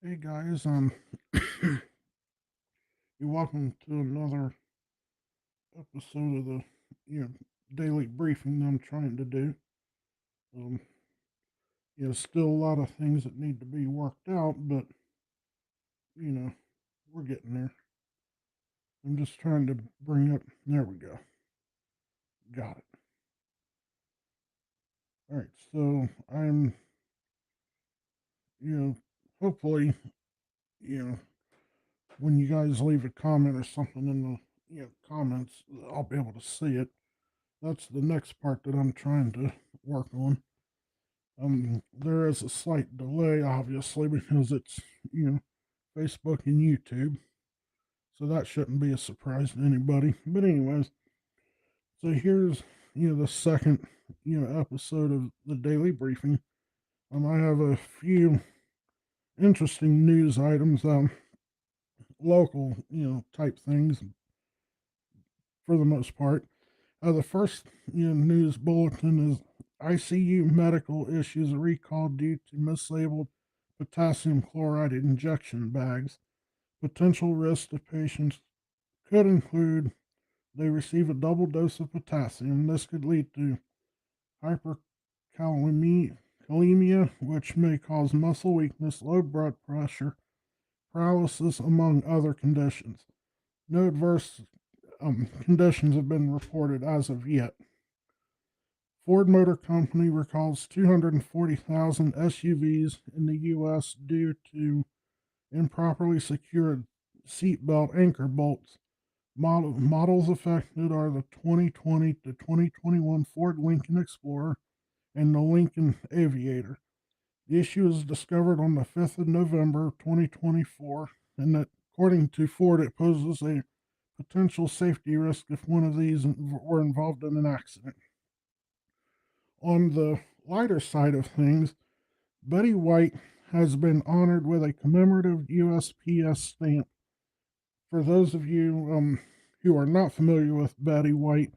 Hey guys, you're welcome to another episode of the you know daily briefing that I'm trying to do. Um, still a lot of things that need to be worked out, but you know we're getting there. I'm just trying to bring up. There we go. Got it. All right. So I'm you know hopefully you know when you guys leave a comment or something in the comments, I'll be able to see it. That's the next part that I'm trying to work on. There is a slight delay, obviously, because it's, you know, Facebook and YouTube. So that shouldn't be a surprise to anybody. But, anyways, so here's, the second, episode of the daily briefing. I have a few interesting news items, local, type things for the most part. The first, news bulletin is ICU medical issues recalled due to mislabeled potassium chloride injection bags. Potential risks to patients could include they receive a double dose of potassium. This could lead to hyperkalemia, which may cause muscle weakness, low blood pressure, paralysis, among other conditions. No adverse conditions have been reported as of yet. Ford Motor Company recalls 240,000 SUVs in the U.S. due to improperly secured seatbelt anchor bolts. Models affected are the 2020 to 2021 Ford Lincoln Explorer and the Lincoln Aviator. The issue was discovered on the 5th of November 2024, and that, according to Ford, it poses a potential safety risk if one of these were involved in an accident. On the lighter side of things, Betty White has been honored with a commemorative USPS stamp. For those of you who are not familiar with Betty White,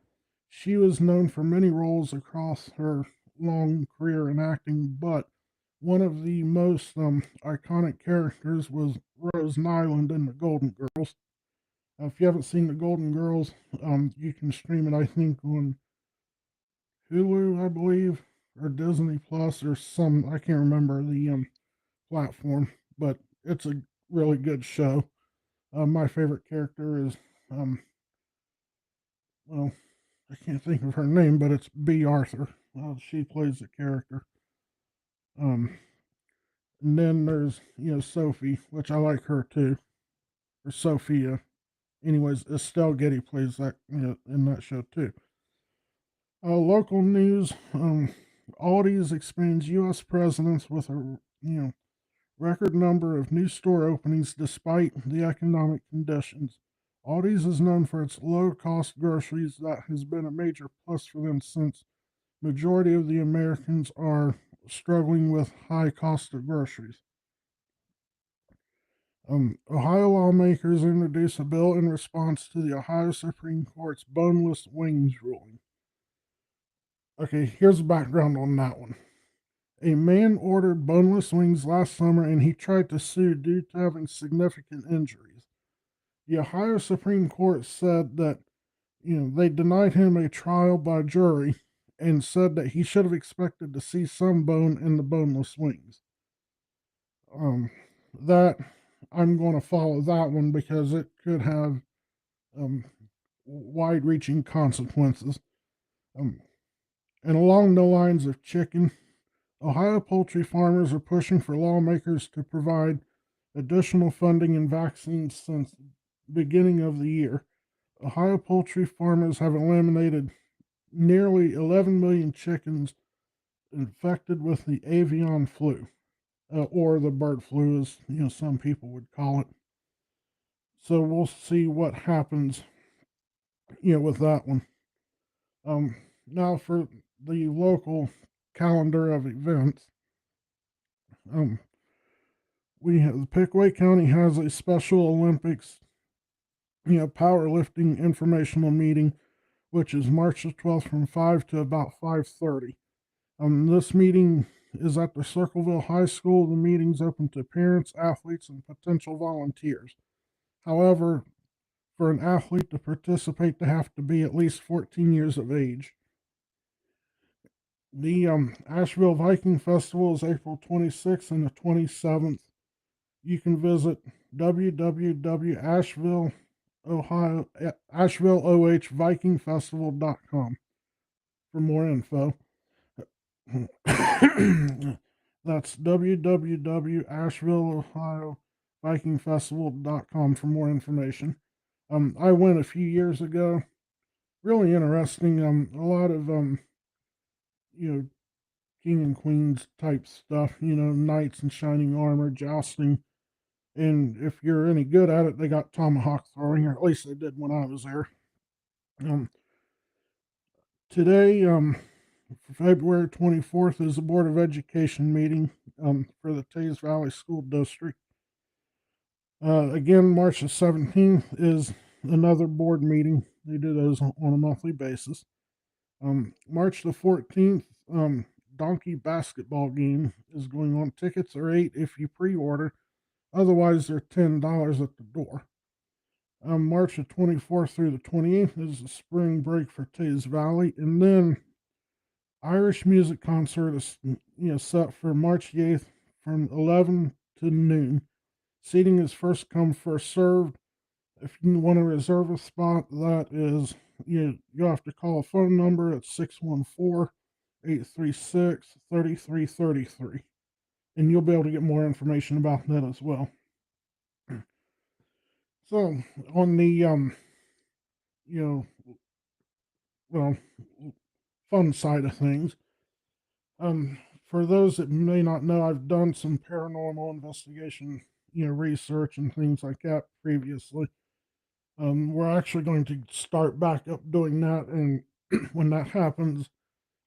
she was known for many roles across her long career in acting, but one of the most iconic characters was Rose Nyland in The Golden Girls. If you haven't seen The Golden Girls, you can stream it, I think, on Hulu, I believe, or Disney Plus, or some, I can't remember the platform, but it's a really good show. My favorite character is, um, well, I can't think of her name, but it's B. Arthur. She plays the character. Um, and then there's, Sophie, which I like her too, or Sophia. Anyways, Estelle Getty plays that, in that show too. Local news: Aldi's expands U.S. presence with a record number of new store openings despite the economic conditions. Aldi's is known for its low cost groceries that has been a major plus for them since majority of the Americans are struggling with high cost of groceries. Ohio lawmakers introduced a bill in response to the Ohio Supreme Court's boneless wings ruling. Okay, here's the background on that one. A man ordered boneless wings last summer and he tried to sue due to having significant injuries. The Ohio Supreme Court said that, they denied him a trial by jury and said that he should have expected to see some bone in the boneless wings. That I'm going to follow that one because it could have um, wide reaching consequences. Um, and along the lines of chicken, Ohio poultry farmers are pushing for lawmakers to provide additional funding and vaccines since the beginning of the year. Ohio poultry farmers have eliminated nearly 11 million chickens infected with the avian flu, or the bird flu, as some people would call it. So we'll see what happens, with that one. Now for the local calendar of events. Um, we have Pickaway County has a Special Olympics, powerlifting informational meeting, which is March the 12th from 5 to about 5:30. This meeting is at the Circleville High School. The meeting's open to parents, athletes, and potential volunteers. However, for an athlete to participate, they have to be at least 14 years of age. The Asheville Viking Festival is April 26th and the 27th. You can visit www.ashevilleohvikingfestival.com for more info. That's www.ashevilleohvikingfestival.com for more information. I went a few years ago. Really interesting. A lot of you know, king and queens type stuff. Knights in shining armor, jousting, and if you're any good at it, they got tomahawk throwing, or at least they did when I was there. Um, Today, February 24th, is the Board of Education meeting for the Tays Valley School District. Again, March the 17th is another board meeting. They do those on a monthly basis. March the 14th, Donkey basketball game is going on. Tickets are $8 if you pre-order. Otherwise, they're $10 at the door. March the 24th through the 28th is the spring break for Tays Valley, and then Irish music concert is set for March the 8th from 11 to noon. Seating is first come, first served. If you want to reserve a spot, that is, you have to call a phone number at 614-836-3333, and you'll be able to get more information about that as well. So, on the well, fun side of things, for those that may not know, I've done some paranormal investigation, research and things like that previously. We're actually going to start back up doing that, and when that happens,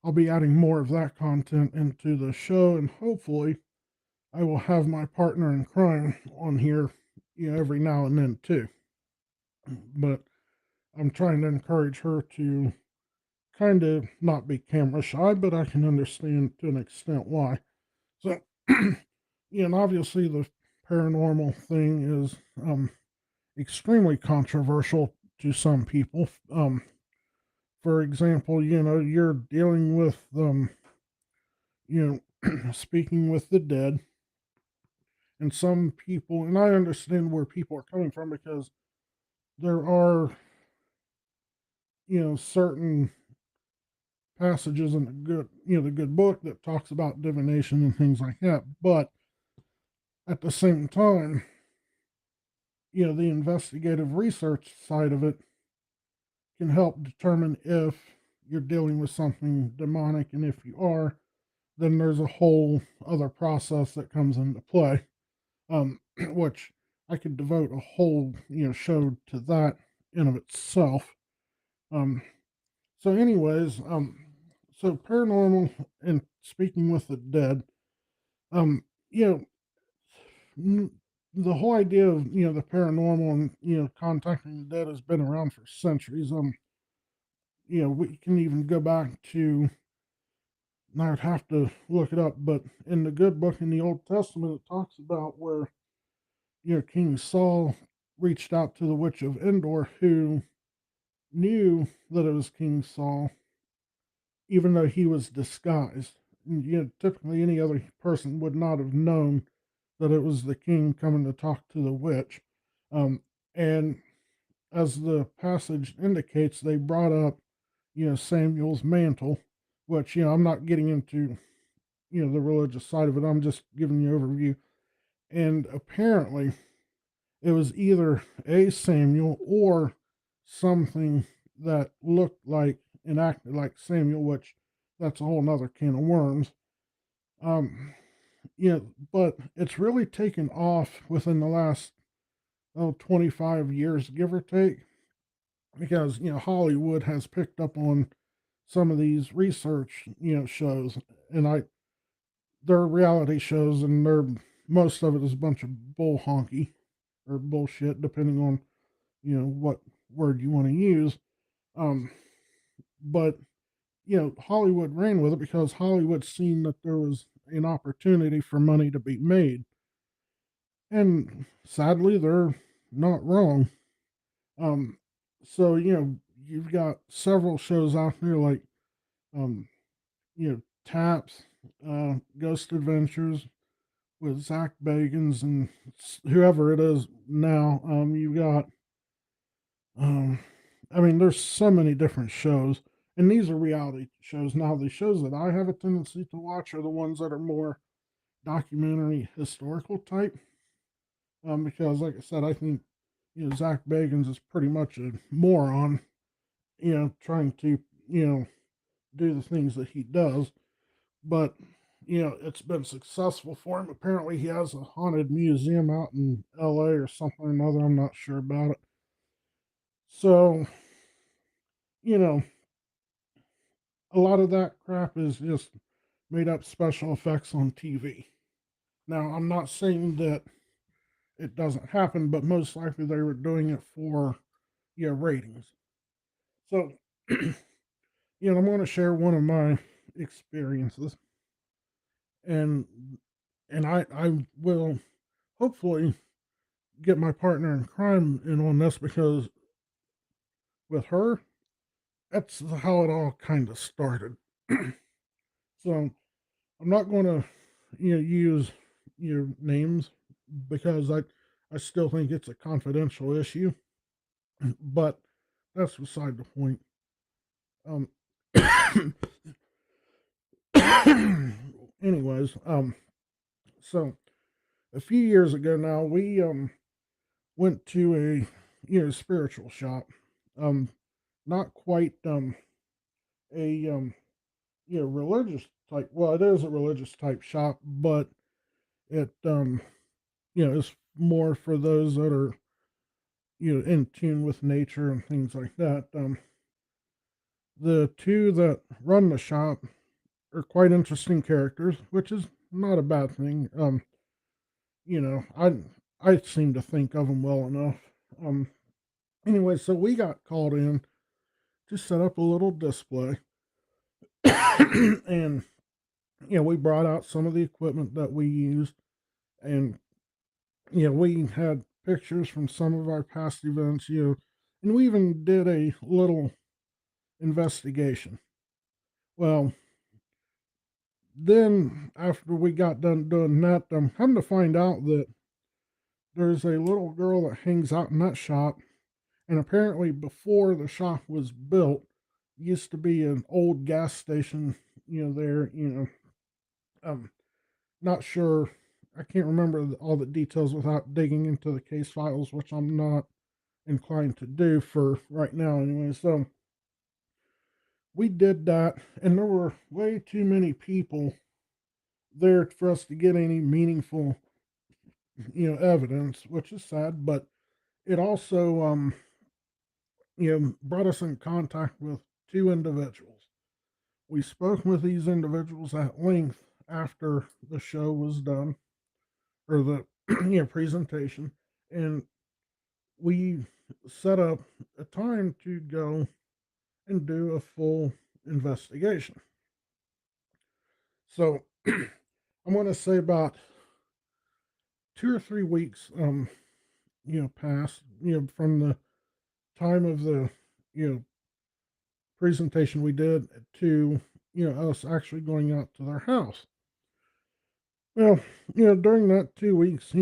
I'll be adding more of that content into the show, and hopefully, I will have my partner in crime on here, every now and then too. But I'm trying to encourage her to kind of not be camera shy, but I can understand to an extent why. So, and obviously the paranormal thing is extremely controversial to some people. For example, you're dealing with speaking with the dead, and some people, and I understand where people are coming from, because there are certain passages in the good book that talks about divination and things like that, but at the same time, the investigative research side of it can help determine if you're dealing with something demonic, and if you are, then there's a whole other process that comes into play, which I could devote a whole show to that in of itself. So anyways, so paranormal and speaking with the dead, you the whole idea of the paranormal and contacting the dead has been around for centuries. We can even go back to, and I would have to look it up, but in the good book in the Old Testament, it talks about where King Saul reached out to the witch of Endor, who knew that it was King Saul, even though he was disguised. And, typically any other person would not have known that it was the king coming to talk to the witch. And as the passage indicates, they brought up, Samuel's mantle, which, I'm not getting into, the religious side of it. I'm just giving you an overview. And apparently it was either a Samuel or something that looked like and acted like Samuel, which that's a whole nother can of worms. Um, but it's really taken off within the last 25 years, give or take, because Hollywood has picked up on some of these research shows, and they're reality shows, and most of it is a bunch of bull honky or bullshit, depending on what word you want to use. But Hollywood ran with it because Hollywood seen that there was an opportunity for money to be made. And sadly, they're not wrong. Um, so, you've got several shows out there like, um, Taps, Ghost Adventures with Zach Bagans and whoever it is now. You got, um, there's so many different shows, and these are reality shows. Now, the shows that I have a tendency to watch are the ones that are more documentary, historical type. Because, like I said, I think Zach Bagans is pretty much a moron. Trying to do the things that he does, but it's been successful for him. Apparently, he has a haunted museum out in L.A. or something or another. I'm not sure about it. So, you know, a lot of that crap is just made up special effects on TV. Now, I'm not saying that it doesn't happen, but most likely they were doing it for ratings. So, I'm going to share one of my experiences, and I will hopefully get my partner in crime in on this because with her, that's how it all kind of started. So I'm not going to use your names because I still think it's a confidential issue, but that's beside the point. Um, anyways, so a few years ago now, we went to a spiritual shop. Um, not quite a religious type. Well, it is a religious type shop, but it is more for those that are in tune with nature and things like that. The two that run the shop are quite interesting characters, which is not a bad thing. I seem to think of them well enough. Um, anyway, so we got called in to set up a little display, and we brought out some of the equipment that we used, and we had pictures from some of our past events, and we even did a little investigation. Well, then after we got done doing that, come to find out that there's a little girl that hangs out in that shop, and apparently before the shop was built, used to be an old gas station, there, not sure. I can't remember all the details without digging into the case files, which I'm not inclined to do for right now anyway. So we did that, and there were way too many people there for us to get any meaningful, evidence, which is sad, but it also, brought us in contact with two individuals. We spoke with these individuals at length after the show was done, or the presentation, and we set up a time to go and do a full investigation. So I'm going to say about 2 or 3 weeks, passed, from the time of the, presentation we did to, us actually going out to their house. Well, during that 2 weeks,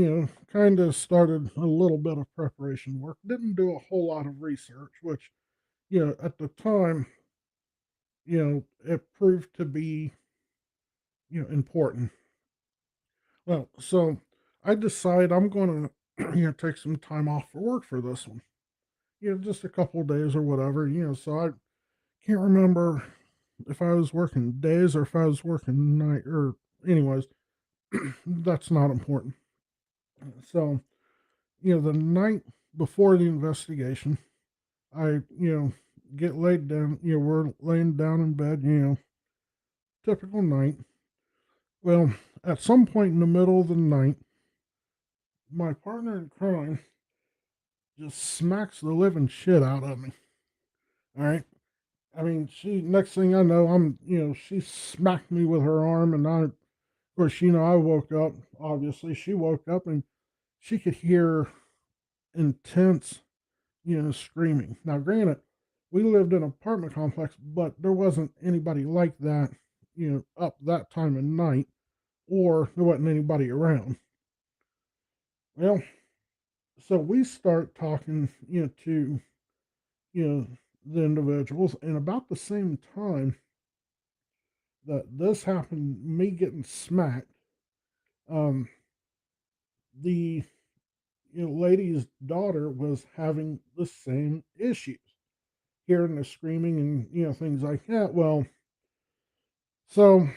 kind of started a little bit of preparation work. Didn't do a whole lot of research, which, at the time, it proved to be, important. Well, so I decide I'm going to, take some time off for work for this one. Just a couple of days or whatever. So I can't remember if I was working days or if I was working night. Or, anyways, that's not important. So, the night before the investigation, I, get laid down. We're laying down in bed. Typical night. Well, at some point in the middle of the night, my partner in crime just smacks the living shit out of me. All right. Next thing I know, she smacked me with her arm, and I'm course, I woke up, obviously, she woke up and she could hear intense, screaming. Now, granted, we lived in an apartment complex, but there wasn't anybody like that, up that time of night, or there wasn't anybody around. Well, so we start talking, to, you know, the individuals, and about the same time that this happened, me getting smacked, um, the lady's daughter was having the same issues, hearing the screaming and things like that. Well, so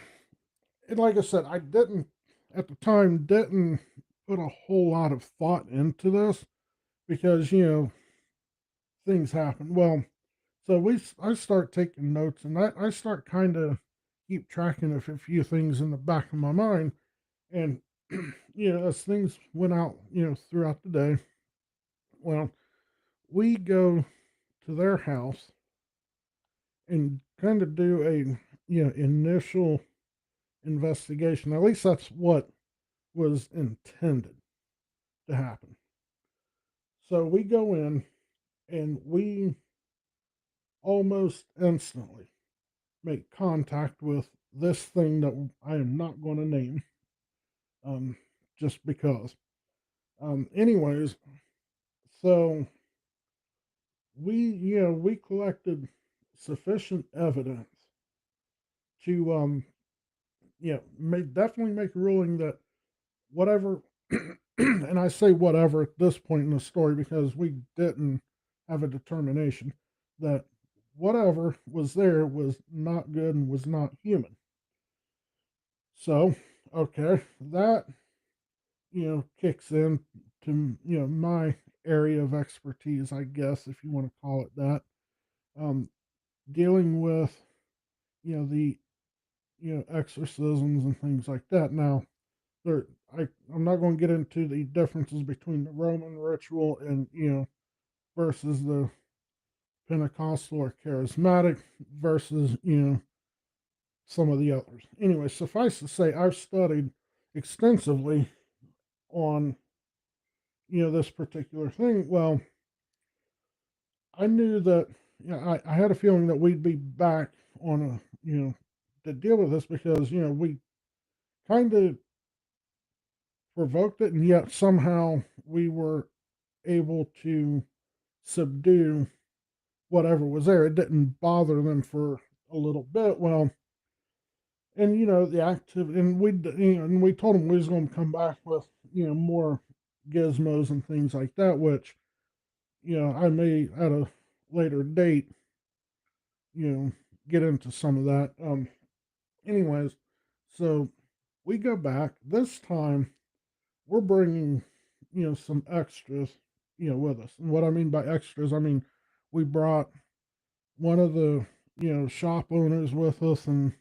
and like I said, I didn't at the time didn't put a whole lot of thought into this because things happen. Well, so I start taking notes and I start kind of keep tracking of a few things in the back of my mind and as things went out throughout the day. Well, we go to their house and kind of do a initial investigation. At least that's what was intended to happen. So we go in and we almost instantly make contact with this thing that I am not going to name, um, just because. Anyways, so we collected sufficient evidence to definitely make a ruling that whatever, and I say whatever at this point in the story because we didn't have a determination that whatever was there was not good and was not human. So, okay, that kicks in to my area of expertise, I guess, if you want to call it that. Um, Dealing with the exorcisms and things like that. Now, there I'm not going to get into the differences between the Roman ritual and versus the Pentecostal or charismatic versus some of the others. Anyway, suffice to say, I've studied extensively on this particular thing. Well, I knew that I had a feeling that we'd be back on a to deal with this because we kind of provoked it, and yet somehow we were able to subdue whatever was there. It didn't bother them for a little bit. Well, and the active, and we told them we was going to come back with more gizmos and things like that, which I may at a later date you know get into some of that. Anyways, so we go back this time. We're bringing some extras with us, and what I mean by extras, I mean we brought one of the shop owners with us, and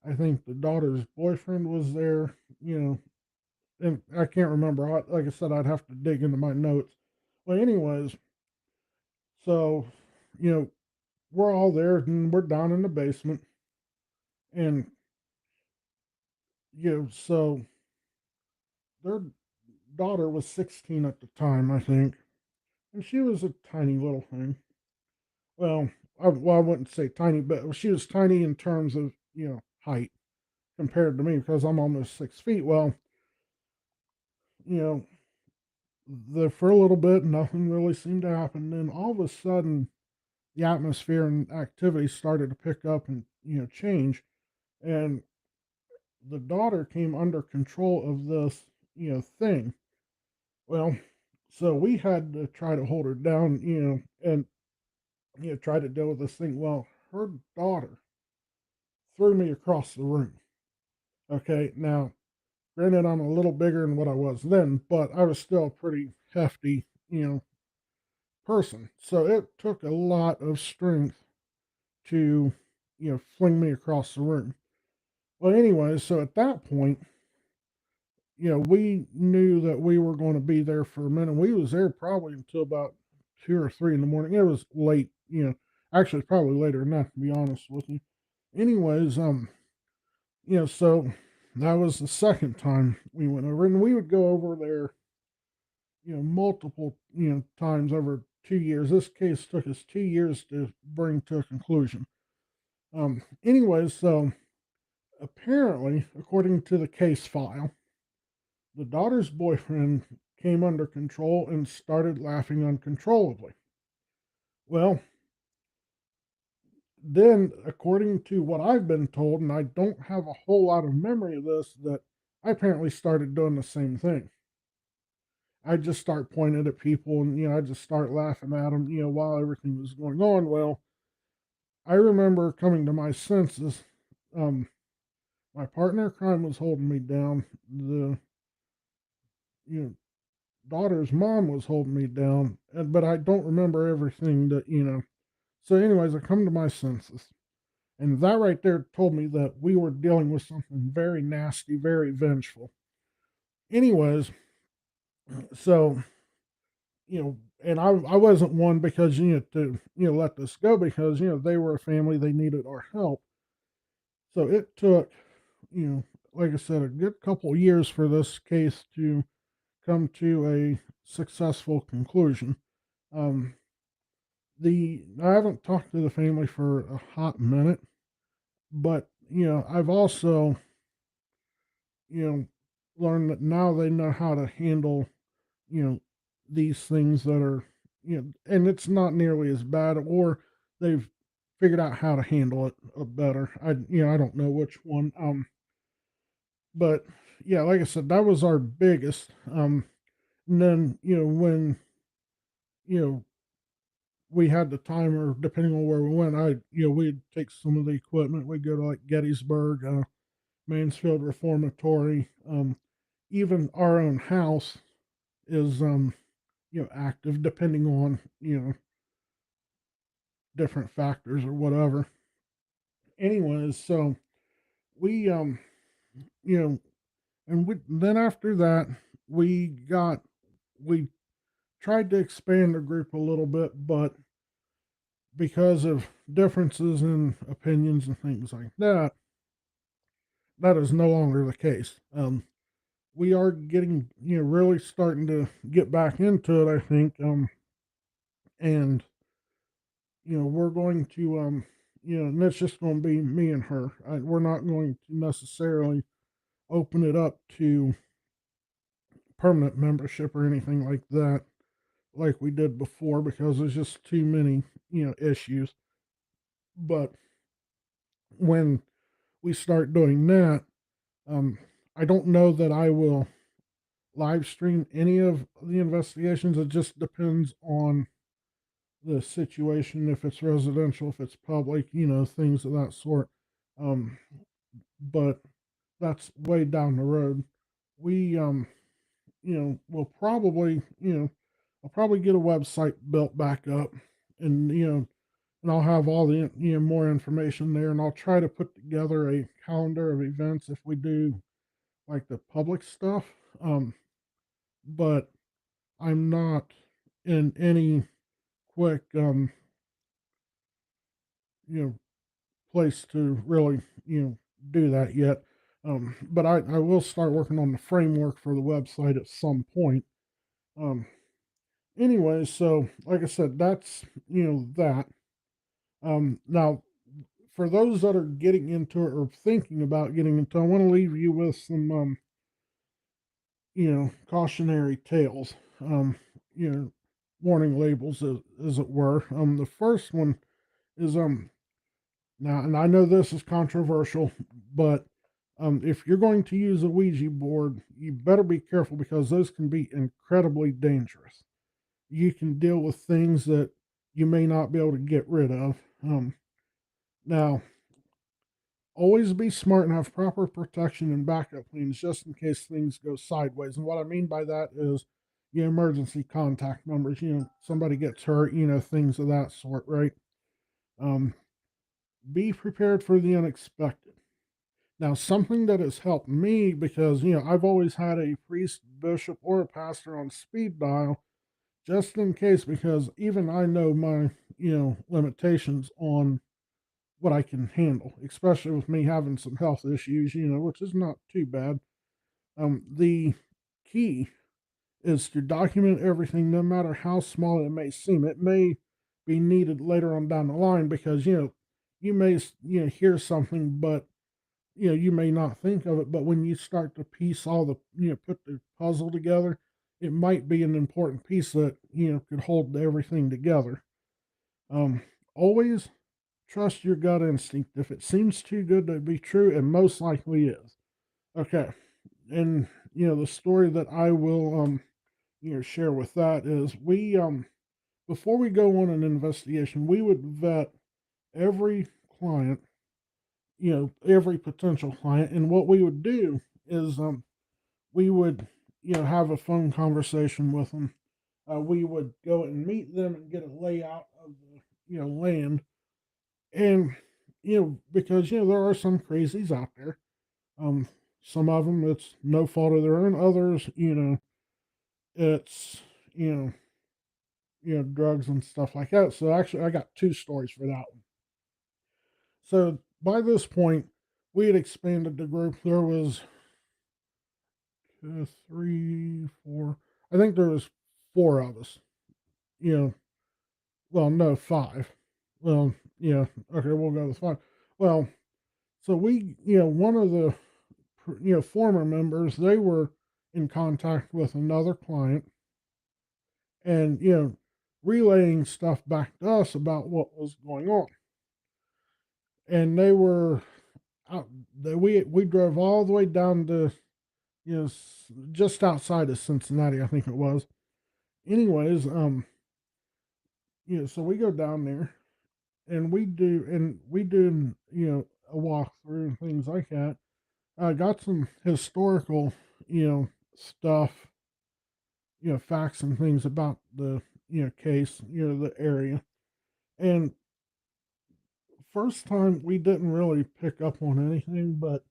I think the daughter's boyfriend was there. And I can't remember. Like I said, I'd have to dig into my notes. Well, anyways, so you know we're all there, and we're down in the basement, and so their daughter was 16 at the time, I think, and she was a tiny little thing. Well, I wouldn't say tiny, but she was tiny in terms of height compared to me because I'm almost 6 feet. Well, you know, for a little bit, nothing really seemed to happen. Then all of a sudden, the atmosphere and activity started to pick up and change, and the daughter came under control of this thing. Well, so we had to try to hold her down, and try to deal with this thing. Well, her daughter threw me across the room. Okay, now granted, I'm a little bigger than what I was then, but I was still a pretty hefty, person. So it took a lot of strength to, fling me across the room. Well, anyway, so at that point, we knew that we were going to be there for a minute. We was there probably until about 2 or 3 in the morning. It was late, actually probably later than that, to be honest with you. Anyways, so that was the second time we went over, and we would go over there, multiple, times over 2 years. This case took us 2 years to bring to a conclusion. Anyways, so apparently, according to the case file, the daughter's boyfriend came under control and started laughing uncontrollably. Well, then, according to what I've been told, and I don't have a whole lot of memory of this, that I apparently started doing the same thing. I just start pointing at people and, I just start laughing at them, while everything was going on. Well, I remember coming to my senses. Um, my partner in crime was holding me down. The, you know, daughter's mom was holding me down, but I don't remember everything that. So, anyways, I come to my senses. And that right there told me that we were dealing with something very nasty, very vengeful. Anyways, so, and I wasn't one because, to, let this go because, they were a family, they needed our help. So it took, like I said, a good couple of years for this case to come to a successful conclusion. Um, I haven't talked to the family for a hot minute, but I've also learned that now they know how to handle you know these things that are and it's not nearly as bad, or they've figured out how to handle it better. I don't know which one. But yeah, like I said, that was our biggest. And then when you know we had the time, or depending on where we went, we'd take some of the equipment. We'd go to like Gettysburg, Mansfield Reformatory. Even our own house is active, depending on different factors or whatever. Anyways, so we you know and then after that we got we tried to expand the group a little bit, but because of differences in opinions and things like that, that is no longer the case. We are getting, really starting to get back into it, I think. And, we're going to, and that's just going to be me and her. We're not going to necessarily open it up to permanent membership or anything like that, like we did before, because there's just too many, issues. But when we start doing that, um, I don't know that I will live stream any of the investigations. It just depends on the situation, if it's residential, if it's public, things of that sort. Um, but that's way down the road. We, we'll probably, I'll probably get a website built back up, and, and I'll have all the, more information there, and I'll try to put together a calendar of events if we do like the public stuff. But I'm not in any quick, you know, place to really, do that yet. But I will start working on the framework for the website at some point. Um, Anyways, so like I said, that's, that. Now, for those that are getting into it or thinking about getting into it, I want to leave you with some, cautionary tales, you know, warning labels, as it were. The first one is, now, and I know this is controversial, but if you're going to use a Ouija board, you better be careful because those can be incredibly dangerous. You can deal with things that you may not be able to get rid of. Now, always be smart and have proper protection and backup plans just in case things go sideways. And what I mean by that is, emergency contact numbers, somebody gets hurt, things of that sort, right? Um, be prepared for the unexpected. Now, something that has helped me because, I've always had a priest, bishop, or a pastor on speed dial just in case, because even I know my, limitations on what I can handle, especially with me having some health issues, which is not too bad. The key is to document everything, no matter how small it may seem. It may be needed later on down the line because you may hear something, but you may not think of it. But when you start to piece all the put the puzzle together, it might be an important piece that could hold everything together. Um, Always trust your gut instinct. If it seems too good to be true, it most likely is. Okay, and the story that I will share with that is we before we go on an investigation, we would vet every client, every potential client, and what we would do is we would have a phone conversation with them. We would go and meet them and get a layout of the land, and because there are some crazies out there. Um, some of them it's no fault of their own. Others, it's you know drugs and stuff like that. So actually, I got two stories for that one. So by this point, we had expanded the group. There was three, four. I think there was four of us. You know, well, no, five. Well, yeah, okay, we'll go with five. Well, so we, one of the, former members, they were in contact with another client, and relaying stuff back to us about what was going on, and they were out. We drove all the way down to just outside of Cincinnati, I think it was. Anyways, so we go down there and we do a walkthrough and things like that. I got some historical stuff, facts and things about the case, the area. And first time we didn't really pick up on anything, but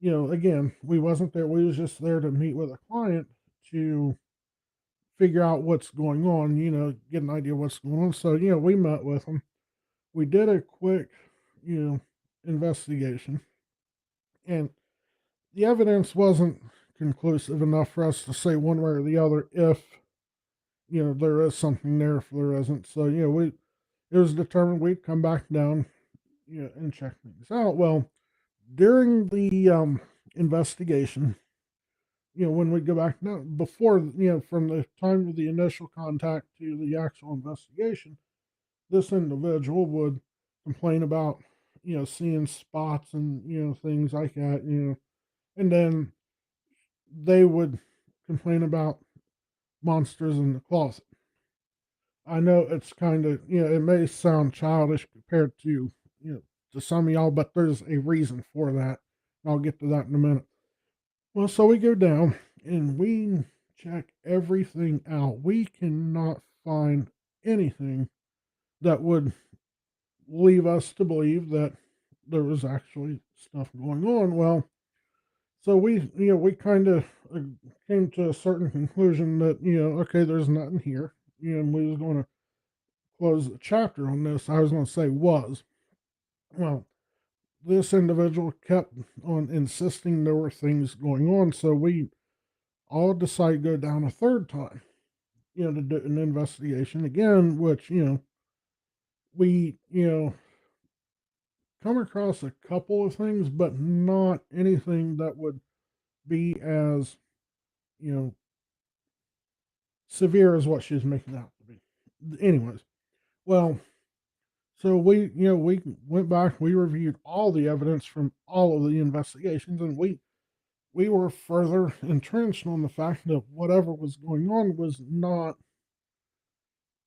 again, we wasn't there. We was just there to meet with a client to figure out what's going on, get an idea what's going on. So, we met with them. We did a quick, you know, investigation, and the evidence wasn't conclusive enough for us to say one way or the other if, there is something there, if there isn't. So, it was determined we'd come back down, and check things out. Well, during the investigation, when we go back now, before, from the time of the initial contact to the actual investigation, this individual would complain about, seeing spots and, things like that, and then they would complain about monsters in the closet. I know it's kind of, it may sound childish compared to, to some of y'all, but there's a reason for that. I'll get to that in a minute. Well, so we go down and we check everything out. We cannot find anything that would leave us to believe that there was actually stuff going on. Well, so we kind of came to a certain conclusion that, okay, there's nothing here. And we was going to close the chapter on this. I was going to say was. Well, this individual kept on insisting there were things going on. So we all decided to go down a third time, to do an investigation again, which, we, come across a couple of things, but not anything that would be as, you know, severe as what she's making out to be. Anyways, well, so we went back, we reviewed all the evidence from all of the investigations, and we were further entrenched on the fact that whatever was going on was not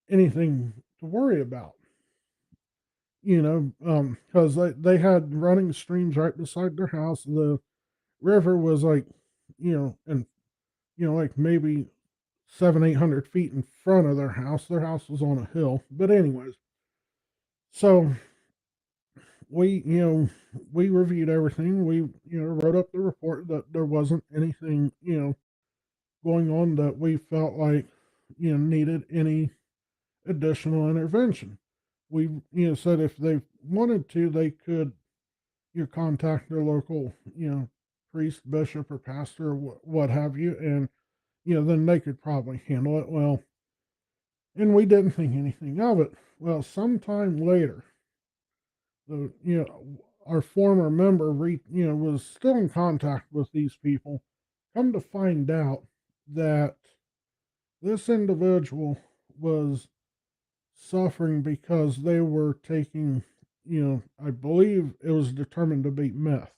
anything to worry about. Because they had running streams right beside their house. The river was like, and like maybe 700-800 feet in front of their house. Their house was on a hill. But anyways, so we reviewed everything. We wrote up the report that there wasn't anything going on that we felt like needed any additional intervention. We said if they wanted to, they could contact their local priest, bishop, or pastor, or what have you, and then they could probably handle it well. And we didn't think anything of it. Well, sometime later, the our former member was still in contact with these people. Come to find out that this individual was suffering because they were taking, I believe it was determined to be meth.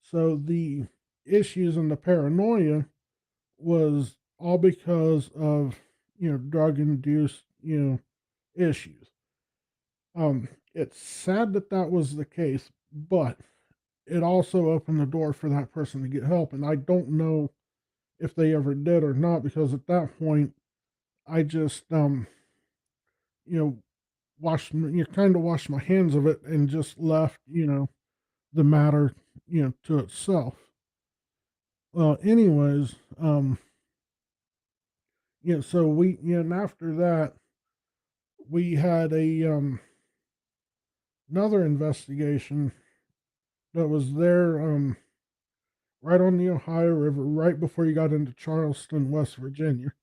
So the issues and the paranoia was all because of, drug induced, issues. It's sad that that was the case, but it also opened the door for that person to get help. And I don't know if they ever did or not, because at that point, I just, you know, kind of washed my hands of it and just left, the matter, to itself. Well, anyways, so and after that, we had another investigation that was there, right on the Ohio River, right before you got into Charleston, West Virginia.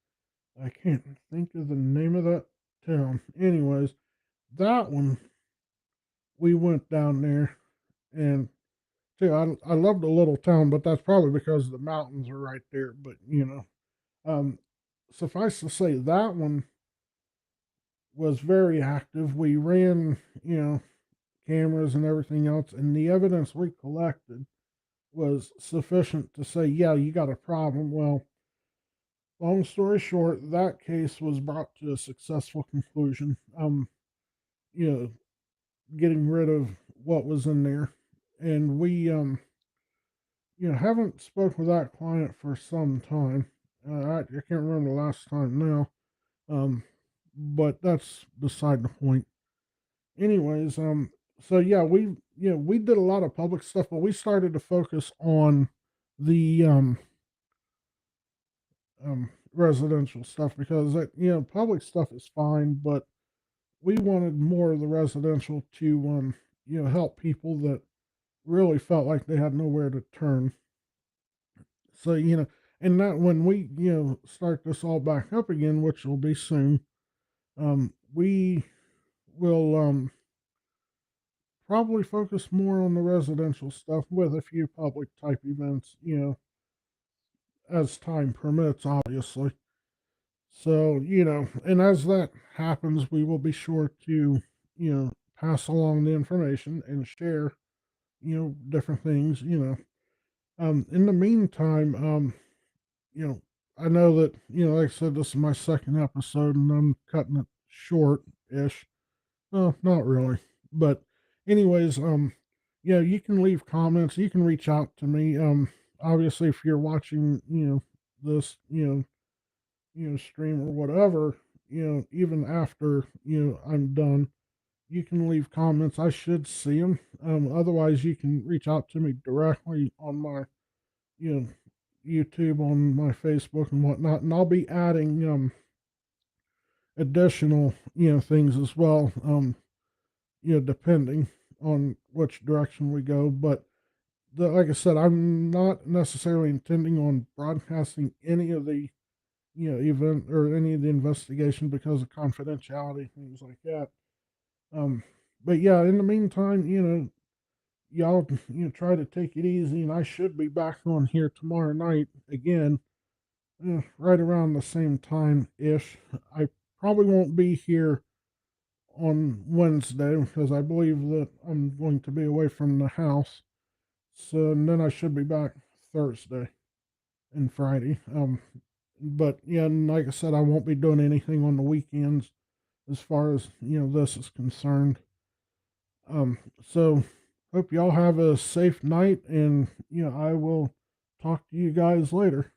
I can't think of the name of that town. Anyways, that one, we went down there, and too, I love the little town, but that's probably because the mountains are right there. But um, suffice to say, that one was very active. We ran, cameras and everything else, and the evidence we collected was sufficient to say, yeah, you got a problem. Well, long story short, that case was brought to a successful conclusion. You know, getting rid of what was in there, and we haven't spoke with that client for some time. I can't remember the last time now. But that's beside the point. Anyways, so yeah, we did a lot of public stuff, but we started to focus on the residential stuff, because public stuff is fine, but we wanted more of the residential to help people that really felt like they had nowhere to turn. So and that when we start this all back up again, which will be soon, we will probably focus more on the residential stuff with a few public type events, as time permits, obviously. So, and as that happens, we will be sure to, pass along the information and share, different things, in the meantime, you know, I know that, like I said, this is my second episode and I'm cutting it short ish. Well, not really. But anyways, yeah, you can leave comments, you can reach out to me. Obviously if you're watching, this, stream or whatever, even after, I'm done, you can leave comments. I should see them. Otherwise you can reach out to me directly on my, you know, YouTube, on my Facebook and whatnot, and I'll be adding additional, things as well. Depending on which direction we go. But like I said, I'm not necessarily intending on broadcasting any of the event or any of the investigation because of confidentiality, things like that. Um, but yeah, in the meantime, y'all try to take it easy, and I should be back on here tomorrow night again, right around the same time ish. I probably won't be here on Wednesday because I believe that I'm going to be away from the house. So and then I should be back Thursday and Friday. But yeah, and like I said, I won't be doing anything on the weekends as far as this is concerned. So hope y'all have a safe night, and I will talk to you guys later.